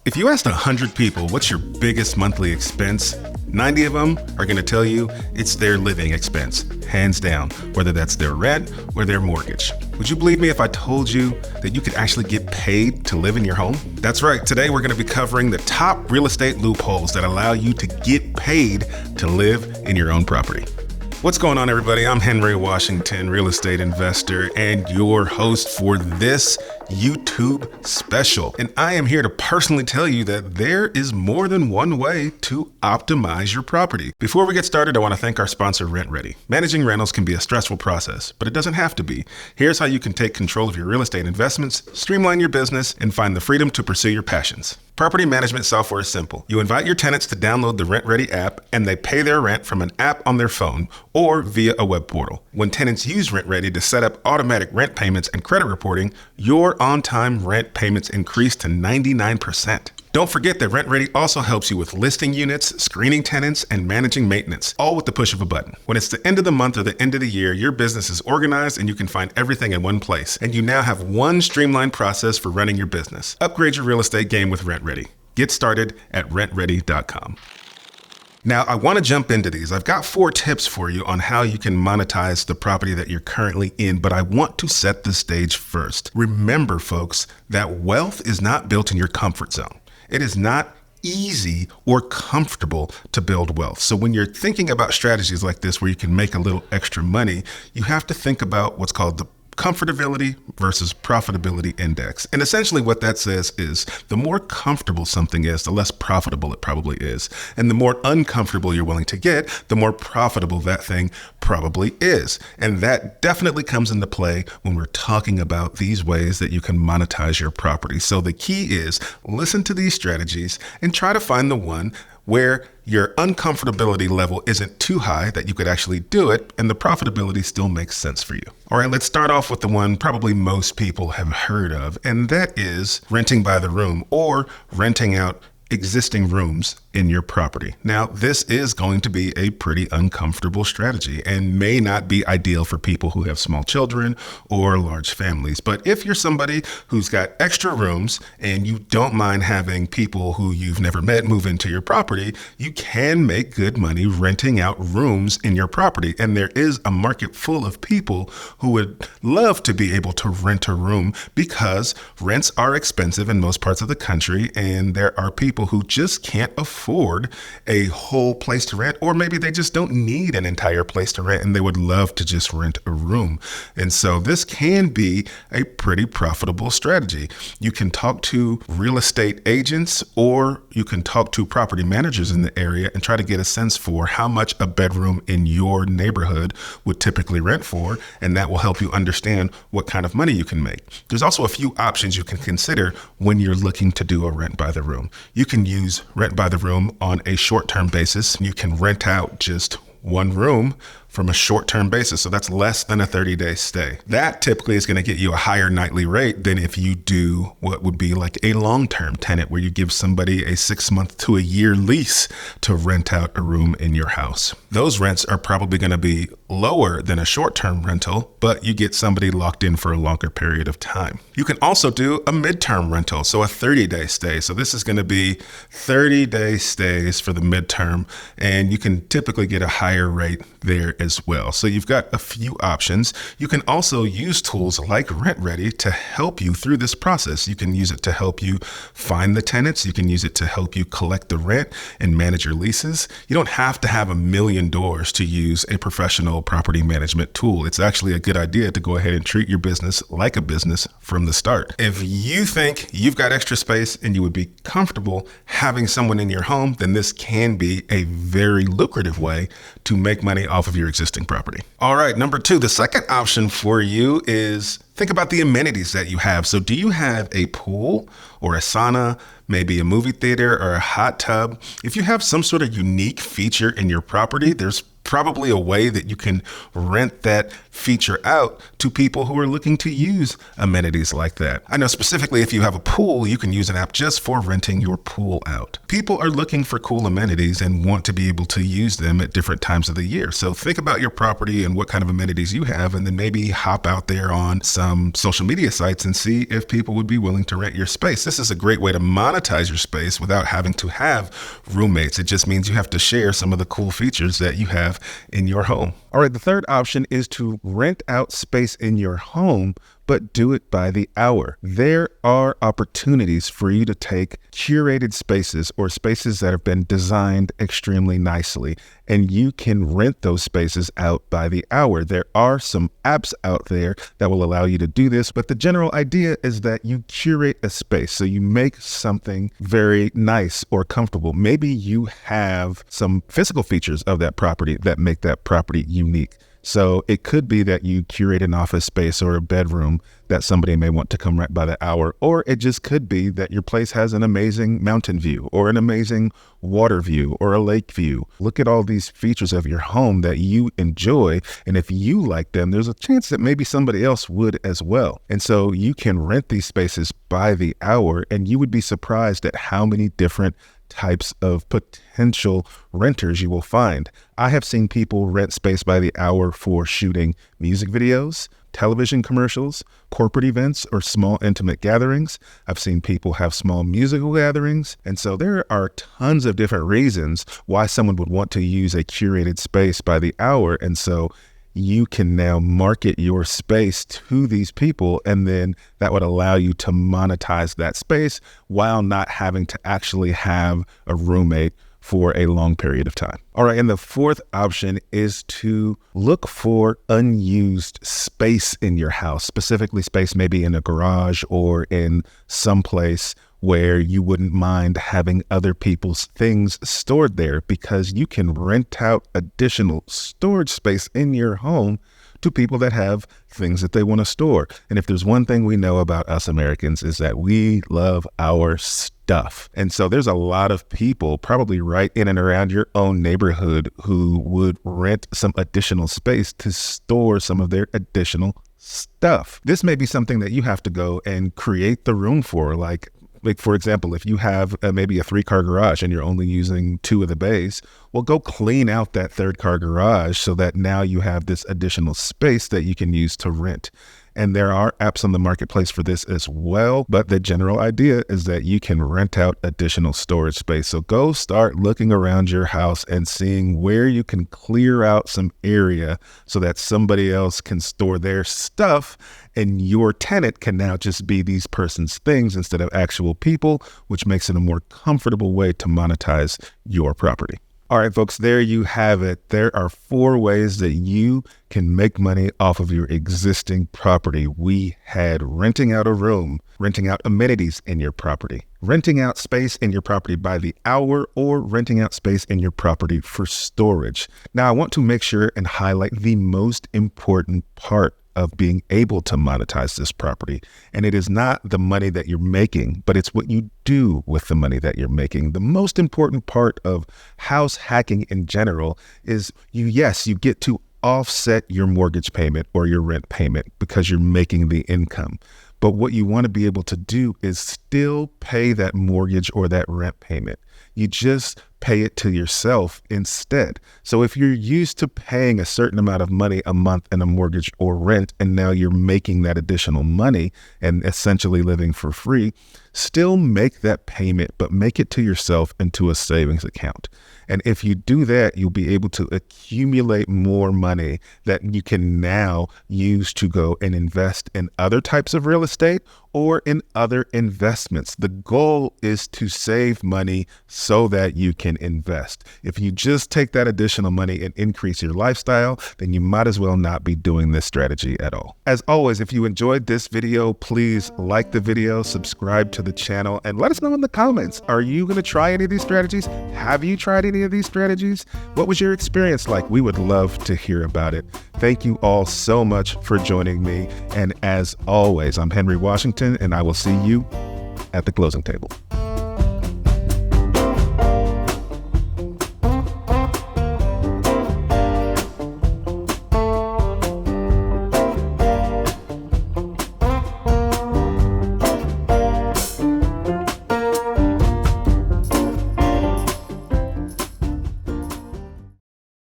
If you asked 100 people what's your biggest monthly expense, 90 of them are going to tell you it's their living expense, hands down, whether that's their rent or their mortgage. Would you believe me if I told you that you could actually get paid to live in your home? That's right. Today we're going to be covering the top real estate loopholes that allow you to get paid to live in your own property. What's going on, everybody? I'm Henry Washington, real estate investor, and your host for this YouTube special. And I am here to personally tell you that there is more than one way to optimize your property. Before we get started, I want to thank our sponsor, RentRedi. Managing rentals can be a stressful process, but it doesn't have to be. Here's how you can take control of your real estate investments, streamline your business, and find the freedom to pursue your passions. Property management software is simple. You invite your tenants to download the RentRedi app, and they pay their rent from an app on their phone or via a web portal. When tenants use RentRedi to set up automatic rent payments and credit reporting, your on-time rent payments increase to 99%. Don't forget that RentRedi also helps you with listing units, screening tenants, and managing maintenance, all with the push of a button. When it's the end of the month or the end of the year, your business is organized and you can find everything in one place. And you now have one streamlined process for running your business. Upgrade your real estate game with RentRedi. Get started at rentredi.com. Now, I want to jump into these. I've got 4 tips for you on how you can monetize the property that you're currently in, but I want to set the stage first. Remember, folks, that wealth is not built in your comfort zone. It is not easy or comfortable to build wealth. So when you're thinking about strategies like this where you can make a little extra money, you have to think about what's called the comfortability versus profitability index. And essentially what that says is the more comfortable something is, the less profitable it probably is. And the more uncomfortable you're willing to get, the more profitable that thing probably is. And that definitely comes into play when we're talking about these ways that you can monetize your property. So the key is listen to these strategies and try to find the one where your uncomfortability level isn't too high that you could actually do it and the profitability still makes sense for you. All right, let's start off with the one probably most people have heard of, and that is renting by the room or renting out existing rooms in your property. Now, this is going to be a pretty uncomfortable strategy and may not be ideal for people who have small children or large families. But if you're somebody who's got extra rooms and you don't mind having people who you've never met move into your property, you can make good money renting out rooms in your property. And there is a market full of people who would love to be able to rent a room because rents are expensive in most parts of the country, and there are people who just can't afford a whole place to rent, or maybe they just don't need an entire place to rent and they would love to just rent a room. And so this can be a pretty profitable strategy. You can talk to real estate agents or you can talk to property managers in the area and try to get a sense for how much a bedroom in your neighborhood would typically rent for, and that will help you understand what kind of money you can make. There's also a few options you can consider when you're looking to do a rent by the room. You can use rent by the room on a short-term basis. You can rent out just one room from a short-term basis. So that's less than a 30-day stay. That typically is going to get you a higher nightly rate than if you do what would be like a long-term tenant where you give somebody a 6-month to a year lease to rent out a room in your house. Those rents are probably going to be lower than a short-term rental, but you get somebody locked in for a longer period of time. You can also do a midterm rental, so a 30-day stay. So this is going to be 30-day stays for the midterm, and you can typically get a higher rate there as well. So you've got a few options. You can also use tools like RentRedi to help you through this process. You can use it to help you find the tenants. You can use it to help you collect the rent and manage your leases. You don't have to have $1 million to use a professional property management tool. It's actually a good idea to go ahead and treat your business like a business from the start. If you think you've got extra space and you would be comfortable having someone in your home, then this can be a very lucrative way to make money off of your existing property. All right, number 2, the second option for you is think about the amenities that you have. So do you have a pool or a sauna, maybe a movie theater or a hot tub? If you have some sort of unique feature in your property, there's probably a way that you can rent that feature out to people who are looking to use amenities like that. I know specifically if you have a pool, you can use an app just for renting your pool out. People are looking for cool amenities and want to be able to use them at different times of the year. So think about your property and what kind of amenities you have, and then maybe hop out there on some social media sites and see if people would be willing to rent your space. This is a great way to monetize your space without having to have roommates. It just means you have to share some of the cool features that you have in your home. All right, the third option is to rent out space in your home, but do it by the hour. There are opportunities for you to take curated spaces or spaces that have been designed extremely nicely, and you can rent those spaces out by the hour. There are some apps out there that will allow you to do this, but the general idea is that you curate a space. So you make something very nice or comfortable. Maybe you have some physical features of that property that make that property unique. So it could be that you curate an office space or a bedroom that somebody may want to come rent by the hour, or it just could be that your place has an amazing mountain view or an amazing water view or a lake view. Look at all these features of your home that you enjoy, and if you like them, there's a chance that maybe somebody else would as well. And so you can rent these spaces by the hour, and you would be surprised at how many different types of potential renters you will find. I have seen people rent space by the hour for shooting music videos, television commercials, corporate events, or small intimate gatherings. I've seen people have small musical gatherings. And so there are tons of different reasons why someone would want to use a curated space by the hour. And so you can now market your space to these people, and then that would allow you to monetize that space while not having to actually have a roommate for a long period of time. All right, and the fourth option is to look for unused space in your house, specifically space maybe in a garage or in some place where you wouldn't mind having other people's things stored there, because you can rent out additional storage space in your home to people that have things that they want to store. And if there's one thing we know about us Americans is that we love our stuff. And so there's a lot of people probably right in and around your own neighborhood who would rent some additional space to store some of their additional stuff. This may be something that you have to go and create the room for, like for example, if you have maybe a 3-car garage and you're only using 2 of the bays, well, go clean out that 3rd-car garage so that now you have this additional space that you can use to rent. And there are apps on the marketplace for this as well. But the general idea is that you can rent out additional storage space. So go start looking around your house and seeing where you can clear out some area so that somebody else can store their stuff, and your tenant can now just be these person's things instead of actual people, which makes it a more comfortable way to monetize your property. All right, folks, there you have it. There are 4 ways that you can make money off of your existing property. We had renting out a room, renting out amenities in your property, renting out space in your property by the hour, or renting out space in your property for storage. Now, I want to make sure and highlight the most important part of being able to monetize this property. And it is not the money that you're making, but it's what you do with the money that you're making. The most important part of house hacking in general is you get to offset your mortgage payment or your rent payment because you're making the income. But what you want to be able to do is still pay that mortgage or that rent payment. You just pay it to yourself instead. So if you're used to paying a certain amount of money a month in a mortgage or rent, and now you're making that additional money and essentially living for free, still make that payment, but make it to yourself into a savings account. And if you do that, you'll be able to accumulate more money that you can now use to go and invest in other types of real estate or in other investments. The goal is to save money so that you can invest. If you just take that additional money and increase your lifestyle, then you might as well not be doing this strategy at all. As always, if you enjoyed this video, please like the video, subscribe to the channel, and let us know in the comments. Are you going to try any of these strategies? Have you tried any of these strategies? What was your experience like? We would love to hear about it. Thank you all so much for joining me. And as always, I'm Henry Washington, and I will see you at the closing table.